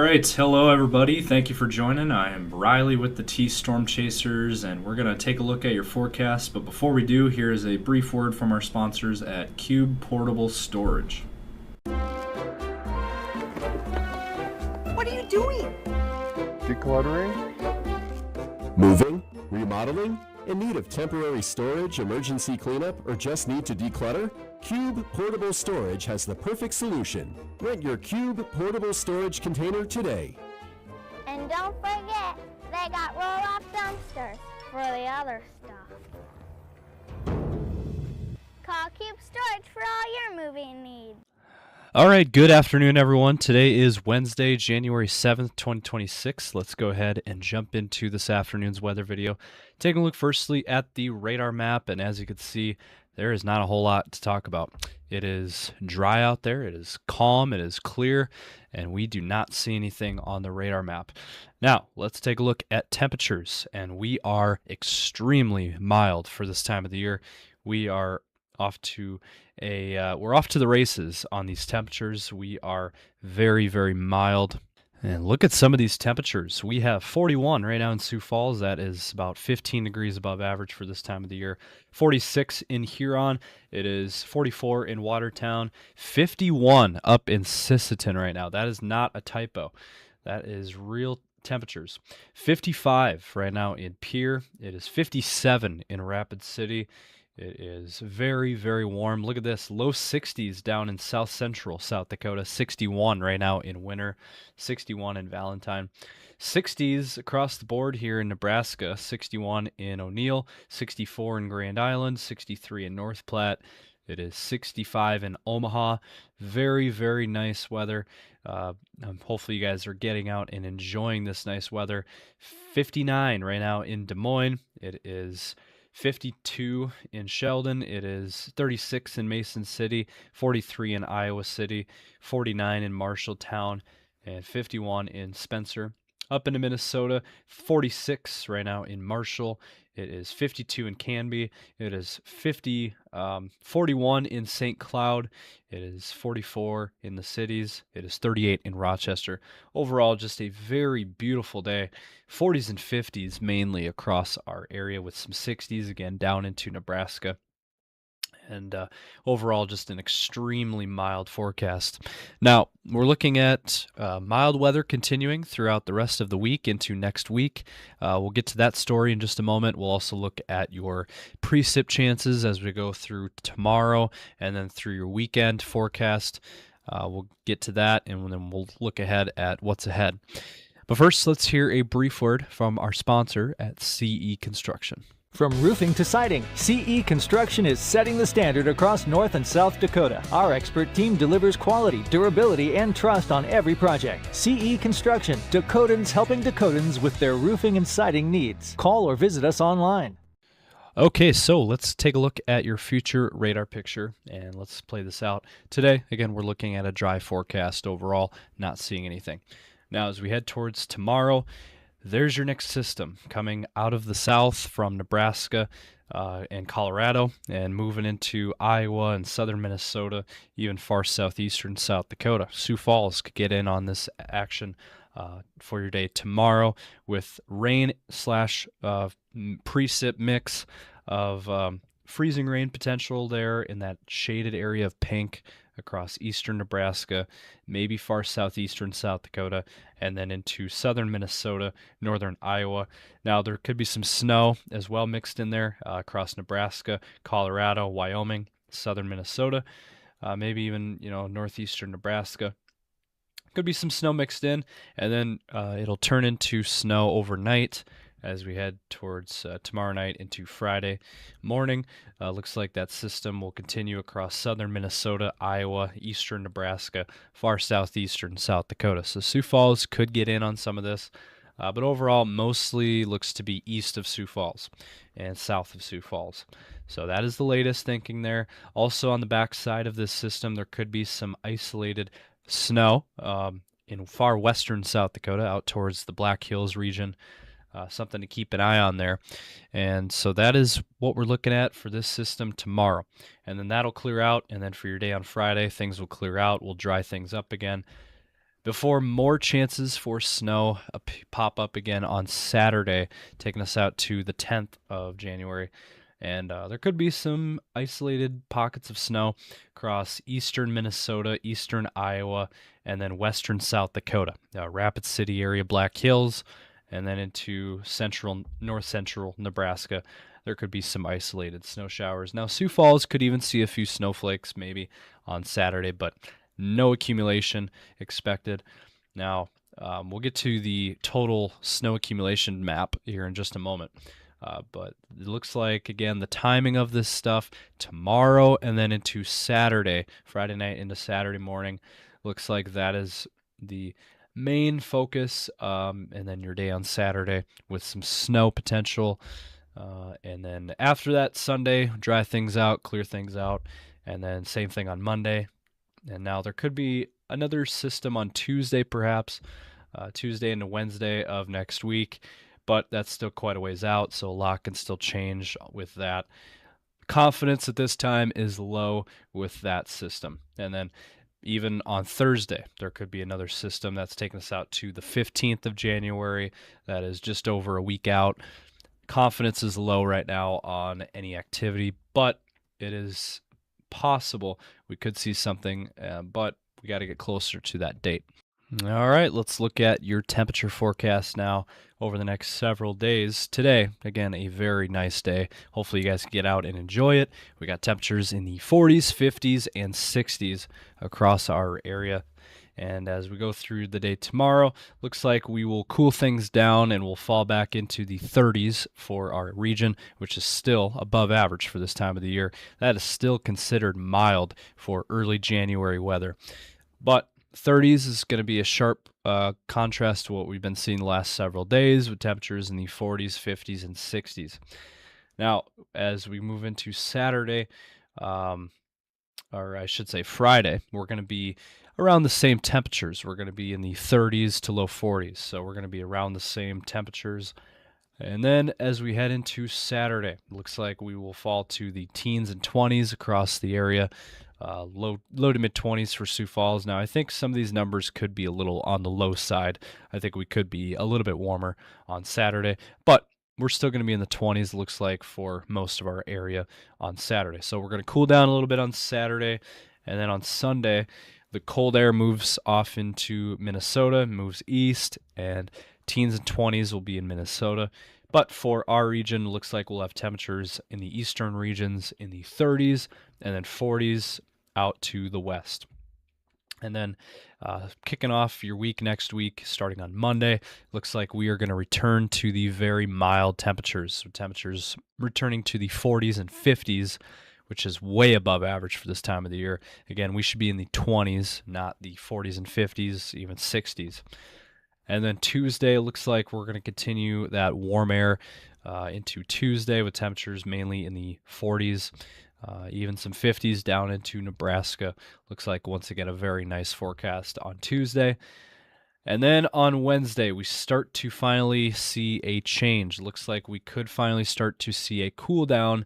right, hello everybody. Thank you for joining. I am Riley with the T Storm Chasers, and we're going to take a look at your forecast. But before we do, here is a brief word from our sponsors at Cube Portable Storage. What are you doing? Decluttering? Moving? Remodeling? In need of temporary storage, emergency cleanup, or just need to declutter? Cube Portable Storage has the perfect solution. Rent your Cube Portable Storage container today. And don't forget, they got roll-off dumpsters for the other stuff. Call Cube Storage for all your moving needs. All right, good afternoon, everyone. Today is Wednesday, January 7th, 2026. Let's go ahead and jump into this afternoon's weather video. Taking a look firstly at the radar map, and as you can see, there is not a whole lot to talk about. It is dry out there, it is calm, it is clear, and we do not see anything on the radar map. Now, let's take a look at temperatures, and we are extremely mild for this time of the year. We are off to we're off to the races on these temperatures. We are very, very mild. And look at some of these temperatures. We have 41 right now in Sioux Falls. That is about 15 degrees above average for this time of the year. 46 in Huron. It is 44 in Watertown. 51 up in Sisseton right now. That is not a typo. That is real temperatures. 55 right now in Pierre. It is 57 in Rapid City. It is very, very warm. Look at this, low 60s down in south central South Dakota, 61 right now in Winter, 61 in Valentine. 60s across the board here in Nebraska, 61 in O'Neill, 64 in Grand Island, 63 in North Platte. It is 65 in Omaha. Very, very nice weather. Hopefully you guys are getting out and enjoying this nice weather. 59 right now in Des Moines. It is 52 in Sheldon, it is 36 in Mason City, 43 in Iowa City, 49 in Marshalltown, and 51 in Spencer. Up into Minnesota, 46 right now in Marshall. It is 52 in Canby. It is 41 in St. Cloud. It is 44 in the cities. It is 38 in Rochester. Overall, just a very beautiful day. 40s and 50s mainly across our area with some 60s again down into Nebraska. And overall, just an extremely mild forecast. Now, we're looking at mild weather continuing throughout the rest of the week into next week. We'll get to that story in just a moment. We'll also look at your precip chances as we go through tomorrow and then through your weekend forecast. We'll get to that, and then we'll look ahead at what's ahead. But first, let's hear a brief word from our sponsor at CE Construction. From roofing to siding, CE Construction is setting the standard across North and South Dakota. Our expert team delivers quality, durability, and trust on every project. CE Construction, Dakotans helping Dakotans with their roofing and siding needs. Call or visit us online. Okay, so let's take a look at your future radar picture, and let's play this out. Today, again, we're looking at a dry forecast overall, not seeing anything. Now, as we head towards tomorrow, there's your next system coming out of the south from Nebraska and Colorado and moving into Iowa and southern Minnesota, even far southeastern South Dakota. Sioux Falls could get in on this action for your day tomorrow with rain slash precip mix of freezing rain potential there in that shaded area of pink across eastern Nebraska, maybe far southeastern South Dakota, and then into southern Minnesota, northern Iowa. Now, there could be some snow as well mixed in there across Nebraska, Colorado, Wyoming, southern Minnesota, maybe even, northeastern Nebraska. Could be some snow mixed in, and then it'll turn into snow overnight as we head towards tomorrow night into Friday morning. Looks like that system will continue across southern Minnesota, Iowa, eastern Nebraska, far southeastern South Dakota. So Sioux Falls could get in on some of this, but overall mostly looks to be east of Sioux Falls and south of Sioux Falls. So that is the latest thinking there. Also on the backside of this system, there could be some isolated snow in far western South Dakota out towards the Black Hills region. Something to keep an eye on there. And so that is what we're looking at for this system tomorrow. And then that'll clear out, and then for your day on Friday, things will clear out. We'll dry things up again. before more chances for snow pop up again on Saturday, taking us out to the 10th of January. And there could be some isolated pockets of snow across eastern Minnesota, eastern Iowa, and then western South Dakota, Rapid City area, Black Hills, and then into north central Nebraska. There could be some isolated snow showers. Now, Sioux Falls could even see a few snowflakes maybe on Saturday, but no accumulation expected. Now, we'll get to the total snow accumulation map here in just a moment. But it looks like, again, the timing of this stuff tomorrow and then into Saturday, Friday night into Saturday morning, looks like that is the main focus. And then your day on Saturday with some snow potential. And then after that, Sunday, dry things out, clear things out. And then same thing on Monday. And now there could be another system on Tuesday, perhaps, Tuesday into Wednesday of next week. But that's still quite a ways out, so a lot can still change with that. Confidence at this time is low with that system. And then even on Thursday, there could be another system that's taking us out to the 15th of January. That is just over a week out. Confidence is low right now on any activity, but it is possible we could see something, but we got to get closer to that date. All right, let's look at your temperature forecast now over the next several days. Today, again, a very nice day. Hopefully you guys can get out and enjoy it. We got temperatures in the 40s, 50s, and 60s across our area. And as we go through the day tomorrow, looks like we will cool things down and we'll fall back into the 30s for our region, which is still above average for this time of the year. That is still considered mild for early January weather. But 30s is going to be a sharp contrast to what we've been seeing the last several days with temperatures in the 40s, 50s, and 60s. Now, as we move into Saturday, or I should say Friday, we're going to be around the same temperatures. We're going to be in the 30s to low 40s, so we're going to be around the same temperatures. And then as we head into Saturday, looks like we will fall to the teens and 20s across the area. Low to mid 20s for Sioux Falls. Now, I think some of these numbers could be a little on the low side. I think we could be a little bit warmer on Saturday, but we're still going to be in the 20s, looks like, for most of our area on Saturday. So we're going to cool down a little bit on Saturday, and then on Sunday, the cold air moves off into Minnesota, moves east, and teens and 20s will be in Minnesota. But for our region, it looks like we'll have temperatures in the eastern regions in the 30s and then 40s out to the west. And then kicking off your week next week, starting on Monday, looks like we are going to return to the very mild temperatures. So temperatures returning to the 40s and 50s, which is way above average for this time of the year. Again, we should be in the 20s, not the 40s and 50s, even 60s. And then Tuesday, it looks like we're going to continue that warm air into Tuesday with temperatures mainly in the 40s, even some 50s down into Nebraska. Looks like, once again, a very nice forecast on Tuesday. And then on Wednesday, we start to finally see a change. Looks like we could finally start to see a cool down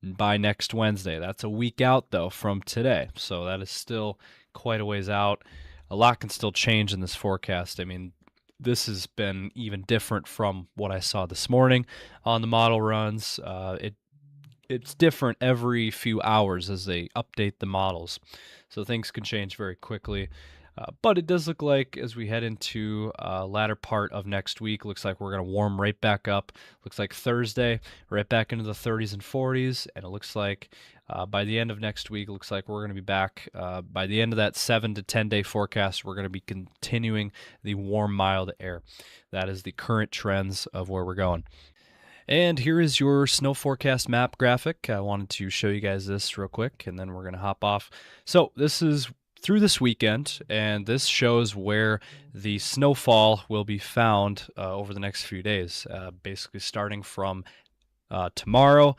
by next Wednesday. That's a week out, though, from today. So that is still quite a ways out. A lot can still change in this forecast. I mean, this has been even different from what I saw this morning on the model runs. It's different every few hours as they update the models. So things can change very quickly. But it does look like as we head into latter part of next week, looks like we're going to warm right back up. Looks like Thursday, right back into the 30s and 40s. And it looks like by the end of next week, looks like we're going to be back. By the end of that 7 to 10 day forecast, we're going to be continuing the warm, mild air. That is the current trends of where we're going. And here is your snow forecast map graphic. I wanted to show you guys this real quick, and then we're going to hop off. So this is through this weekend, and this shows where the snowfall will be found over the next few days, basically starting from tomorrow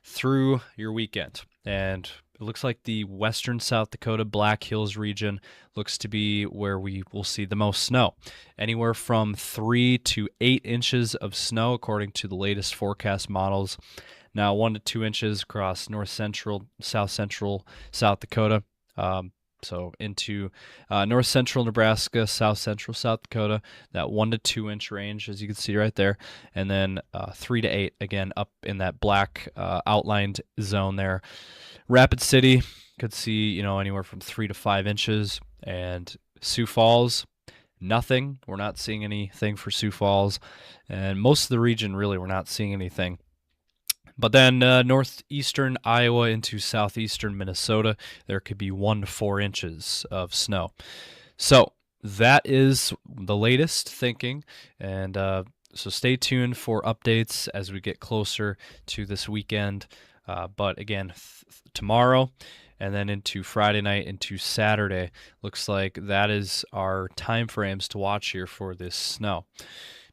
through your weekend. And it looks like the western South Dakota Black Hills region looks to be where we will see the most snow. Anywhere from 3 to 8 inches of snow, according to the latest forecast models. Now, 1 to 2 inches across north central, south central South Dakota. So into north central Nebraska, south central South Dakota, that 1 to 2 inch range, as you can see right there, and then 3 to 8 again up in that black outlined zone there. Rapid City could see anywhere from 3 to 5 inches, and Sioux Falls, nothing. We're not seeing anything for Sioux Falls, and most of the region really we're not seeing anything. But then northeastern Iowa into southeastern Minnesota, there could be 1 to 4 inches of snow. So that is the latest thinking, and so stay tuned for updates as we get closer to this weekend. But again, tomorrow and then into Friday night into Saturday, looks like that is our time frames to watch here for this snow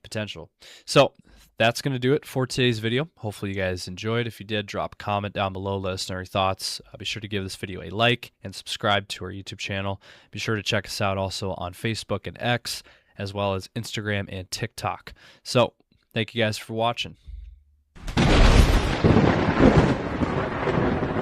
potential. So that's going to do it for today's video. Hopefully you guys enjoyed. If you did, drop a comment down below, let us know your thoughts. Be sure to give this video a like and subscribe to our YouTube channel. Be sure to check us out also on Facebook and X, as well as Instagram and TikTok. So thank you guys for watching.